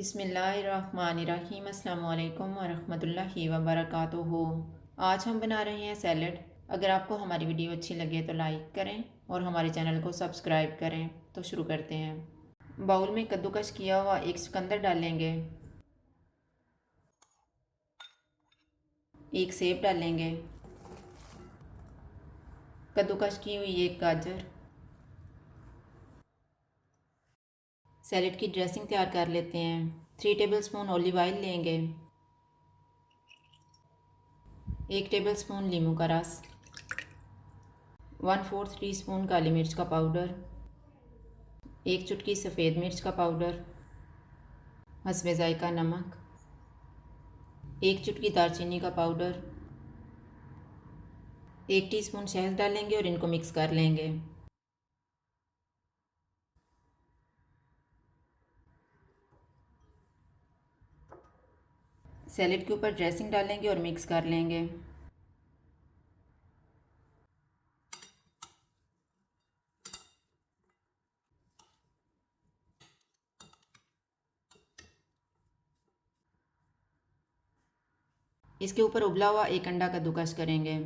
बिस्मिल्लाहिर्रहमानिर्रहीम अस्सलाम वालेकुम वरहमतुल्लाहि वबरकातुहू। आज हम बना रहे हैं सैलड। अगर आपको हमारी वीडियो अच्छी लगे तो लाइक करें और हमारे चैनल को सब्सक्राइब करें। तो शुरू करते हैं। बाउल में कद्दूकस किया हुआ एक चुकंदर डालेंगे, एक सेब डालेंगे, कद्दूकस की हुई एक गाजर। सैलड की ड्रेसिंग तैयार कर लेते हैं। 3 टेबलस्पून ऑलिव ऑयल लेंगे, 1 टेबलस्पून नींबू का रस, 1/4 टीस्पून काली मिर्च का पाउडर, 1 चुटकी सफ़ेद मिर्च का पाउडर, हस्बे ज़ायका नमक, 1 चुटकी दालचीनी का पाउडर, 1 टीस्पून शहद डालेंगे और इनको मिक्स कर लेंगे। सैलेड के ऊपर ड्रेसिंग डालेंगे और मिक्स कर लेंगे। इसके ऊपर उबला हुआ एक अंडा कद्दूकस करेंगे।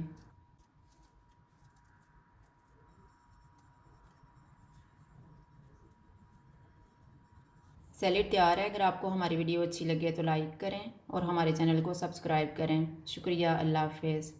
सैलेड तैयार है। अगर आपको हमारी वीडियो अच्छी लगे तो लाइक करें और हमारे चैनल को सब्सक्राइब करें। शुक्रिया। अल्लाह हाफ़िज़।